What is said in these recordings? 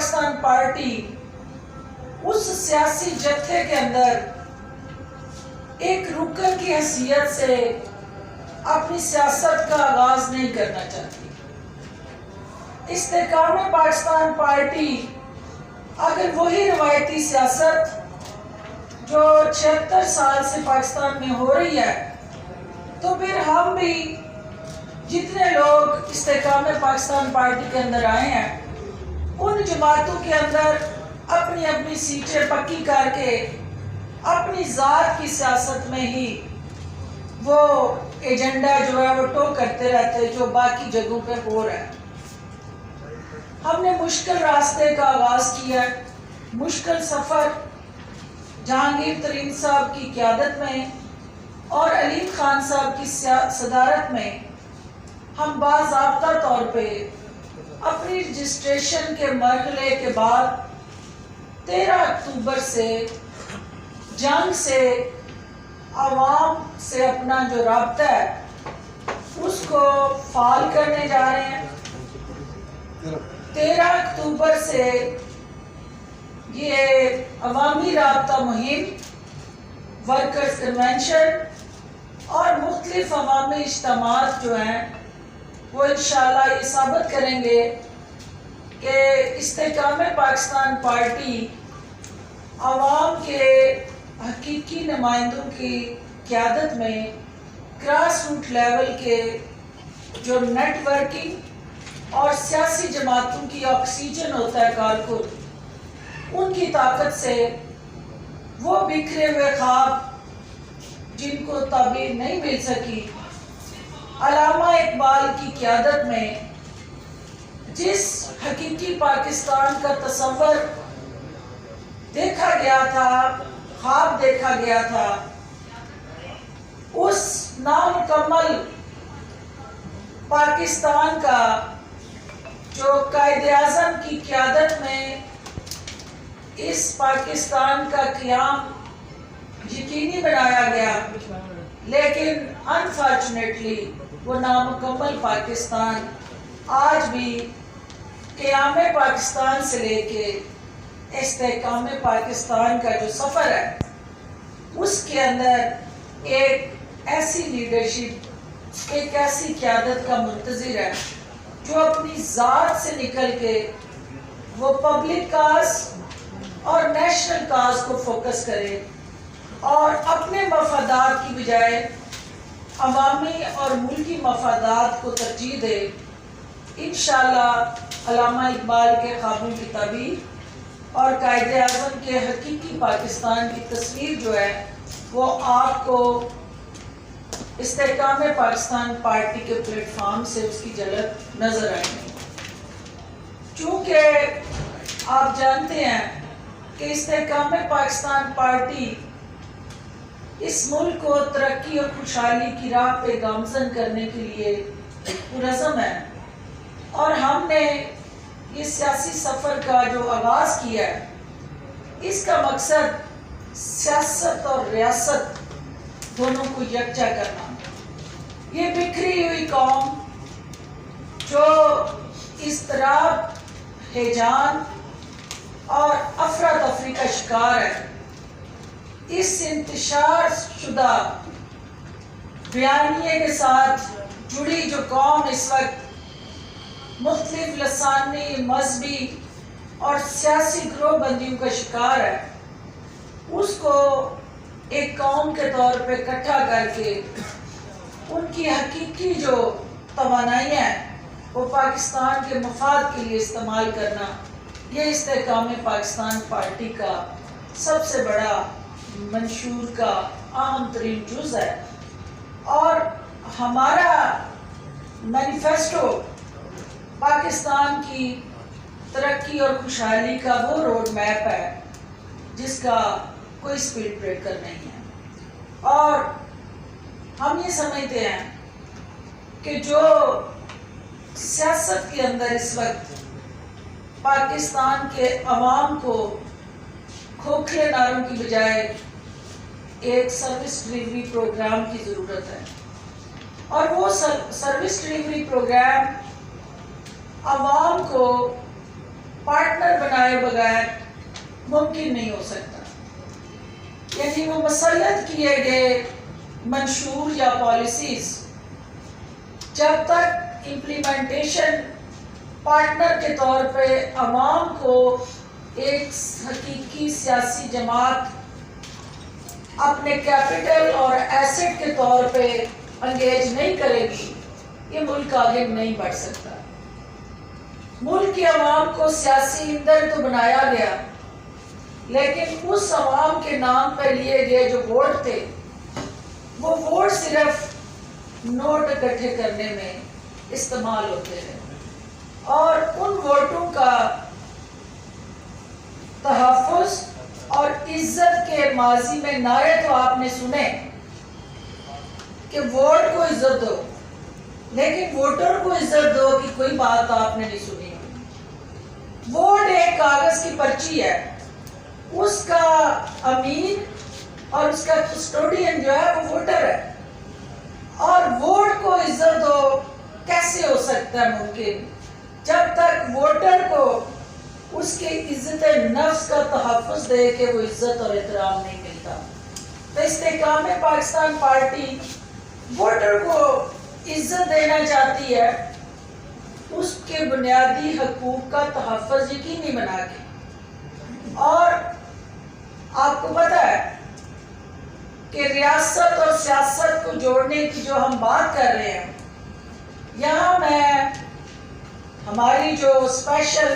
Pakistan party اس سیاسی جتھے کے اندر ایک رکن کی حیثیت سے اپنی سیاست کا آغاز نہیں کرنا چاہتی۔ استحکام پاکستان پارٹی اگر وہی روایتی سیاست جو 76 سال سے پاکستان میں ہو رہی ہے، تو پھر ہم بھی جتنے لوگ استحکام پاکستان پارٹی کے اندر آئے ہیں ان جماعتوں کے اندر اپنی اپنی سیٹیں پکی کر کے اپنی ذات کی سیاست میں ہی وہ ایجنڈا جو ہے وہ ٹو کرتے رہتے جو باقی جگہوں پہ ہو رہا ہے۔ ہم نے مشکل راستے کا آغاز کیا ہے، مشکل سفر جہانگیر ترین صاحب کی قیادت میں اور علیم خان صاحب کی صدارت میں ہم باضابطہ طور پہ اپنی رجسٹریشن کے مرحلے کے بعد 13 اکتوبر سے جنگ سے عوام سے اپنا جو رابطہ ہے اس کو فعال کرنے جا رہے ہیں۔ 13 اکتوبر سے یہ عوامی رابطہ مہم، ورکرز کنونشن اور مختلف عوامی اجتماعات جو ہیں وہ انشاءاللہ یہ ثابت کریں گے کہ استحکام پاکستان پارٹی عوام کے حقیقی نمائندوں کی قیادت میں گراس روٹ لیول کے جو نیٹ ورکنگ اور سیاسی جماعتوں کی آکسیجن ہوتا ہے کارکن، ان کی طاقت سے وہ بکھرے ہوئے خواب جن کو تعبیر نہیں مل سکی، علامہ اقبال کی قیادت میں جس حقیقی پاکستان کا تصور دیکھا گیا تھا، خواب دیکھا گیا تھا، اس نامکمل پاکستان کا جو قائد اعظم کی قیادت میں اس پاکستان کا قیام یقینی بنایا گیا، لیکن انفارچونیٹلی وہ نامکمل پاکستان آج بھی قیام پاکستان سے لے کے استحکام پاکستان کا جو سفر ہے اس کے اندر ایک ایسی لیڈرشپ، ایک ایسی قیادت کا منتظر ہے جو اپنی ذات سے نکل کے وہ پبلک کاز اور نیشنل کاز کو فوکس کرے اور اپنے مفادات کی بجائے عوامی اور ملکی مفادات کو ترجیح دے۔ انشاءاللہ علامہ اقبال کے خوابوں کی تعبیر اور قائد اعظم کے حقیقی پاکستان کی تصویر جو ہے وہ آپ کو استحکام پاکستان پارٹی کے پلیٹ فارم سے اس کی جھلک نظر آئے گی۔ چونکہ آپ جانتے ہیں کہ استحکام پاکستان پارٹی اس ملک کو ترقی اور خوشحالی کی راہ پہ گامزن کرنے کے لیے پرعزم ہے، اور ہم نے یہ سیاسی سفر کا جو آغاز کیا ہے اس کا مقصد سیاست اور ریاست دونوں کو یکجا کرنا۔ یہ بکھری ہوئی قوم جو اضطراب، ہیجان اور افراتفری کا شکار ہے، اس انتشار شدہ بیانیے کے ساتھ جڑی جو قوم اس وقت مختلف لسانی، مذہبی اور سیاسی گروہ بندیوں کا شکار ہے، اس کو ایک قوم کے طور پہ اکٹھا کر کے ان کی حقیقی جو توانائی ہیں وہ پاکستان کے مفاد کے لیے استعمال کرنا، یہ استحکام پاکستان پارٹی کا سب سے بڑا منشور کا اہم ترین جز ہے۔ اور ہمارا مینیفیسٹو پاکستان کی ترقی اور خوشحالی کا وہ روڈ میپ ہے جس کا کوئی اسپیڈ بریکر نہیں ہے، اور ہم یہ سمجھتے ہیں کہ جو سیاست کے اندر اس وقت پاکستان کے عوام کو کھوکھلے نعروں کی بجائے ایک سروس ڈلیوری پروگرام کی ضرورت ہے، اور وہ سروس ڈلیوری پروگرام عوام کو پارٹنر بنا بنائے بغیر ممکن نہیں ہو سکتا۔ یعنی وہ مسلط کیے گئے منشور یا پالیسیز جب تک امپلیمنٹیشن پارٹنر کے طور پہ عوام کو ایک حقیقی سیاسی جماعت اپنے کیپٹل اور ایسٹ کے طور پہ انگیج نہیں کرے گی، یہ ملک آگے نہیں بڑھ سکتا۔ ملک کی عوام کو سیاسی ایندھن تو بنایا گیا، لیکن اس عوام کے نام پہ لیے گئے جو ووٹ تھے، وہ ووٹ صرف نوٹ اکٹھے کرنے میں استعمال ہوتے ہیں، اور ان ووٹوں کا تحفظ اور عزت کے ماضی میں نعرے تو آپ نے سنے کہ ووٹ کو عزت دو، لیکن ووٹر کو عزت دو کی کوئی بات آپ نے نہیں سنی۔ ووٹ ایک کاغذ کی پرچی ہے، اس کا امین اور اس کا کسٹوڈین جو ہے وہ ووٹر ہے، اور ووٹ کو عزت دو کیسے ہو سکتا ہے ممکن جب تک ووٹر کو اس کی عزت نفس کا تحفظ دے کے وہ عزت اور احترام نہیں ملتا۔ تو استحکام پاکستان پارٹی ووٹر کو عزت دینا چاہتی ہے، اس کے بنیادی حقوق کا تحفظ یقینی بنا کے۔ اور آپ کو پتہ ہے کہ ریاست اور سیاست کو جوڑنے کی جو ہم بات کر رہے ہیں، یہاں میں ہماری جو اسپیشل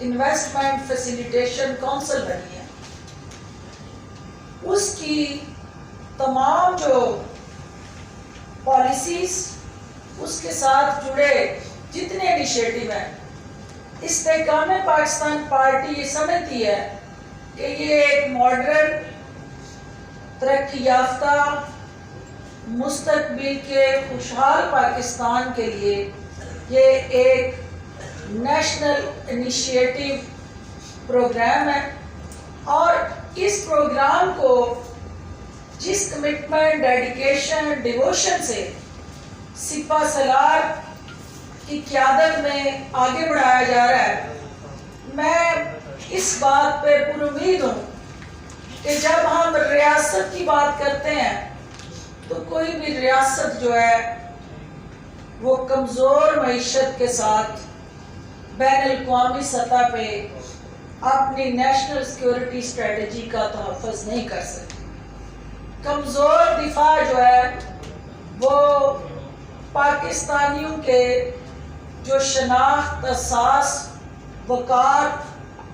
انویسٹمنٹ فیسیلیٹیشن کونسل بنی ہے، اس کی تمام جو پالیسیز، اس کے ساتھ جڑے جتنے انیشیٹو ہیں، استحکام پاکستان پارٹی یہ سمجھتی ہے کہ یہ ایک ماڈرن، ترقی یافتہ، مستقبل کے خوشحال پاکستان کے لیے یہ ایک نیشنل انیشیٹو پروگرام ہے، اور اس پروگرام کو جس کمٹمنٹ، ڈیڈیکیشن، ڈیووشن سے سپہ سالار کی قیادت میں آگے بڑھایا جا رہا ہے، میں اس بات پہ پر امید ہوں کہ جب ہم ریاست کی بات کرتے ہیں تو کوئی بھی ریاست جو ہے وہ کمزور معیشت کے ساتھ بین الاقوامی سطح پہ اپنی نیشنل سیکیورٹی اسٹریٹجی کا تحفظ نہیں کر سکتی۔ کمزور دفاع جو ہے وہ پاکستانیوں کے جو شناخت، احساس، وقار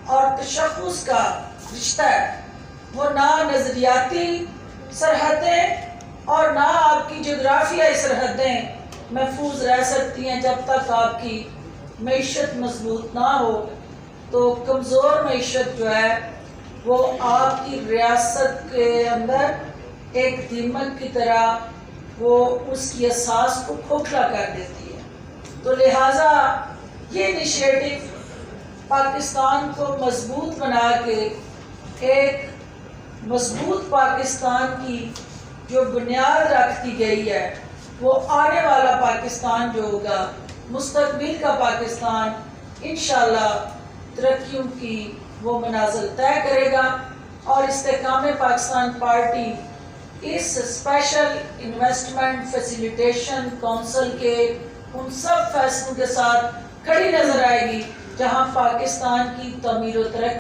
اور تشخص کا رشتہ ہے، وہ نہ نظریاتی سرحدیں اور نہ آپ کی جغرافیائی سرحدیں محفوظ رہ سکتی ہیں جب تک آپ کی معیشت مضبوط نہ ہو۔ تو کمزور معیشت جو ہے وہ آپ کی ریاست کے اندر ایک دیمک کی طرح وہ اس کی اساس کو کھوکھلا کر دیتی ہے۔ تو لہٰذا یہ انیشیٹو پاکستان کو مضبوط بنا کے ایک مضبوط پاکستان کی جو بنیاد رکھ دی گئی ہے، وہ آنے والا پاکستان جو ہوگا، مستقبل کا پاکستان، انشاءاللہ ترقیوں کی وہ منازل طے کرے گا۔ اور استحکام پاکستان پارٹی اس اسپیشل انویسٹمنٹ فیسیلیٹیشن کونسل کے ان سب فیصلوں کے ساتھ کھڑی نظر آئے گی جہاں پاکستان کی تعمیر و ترقی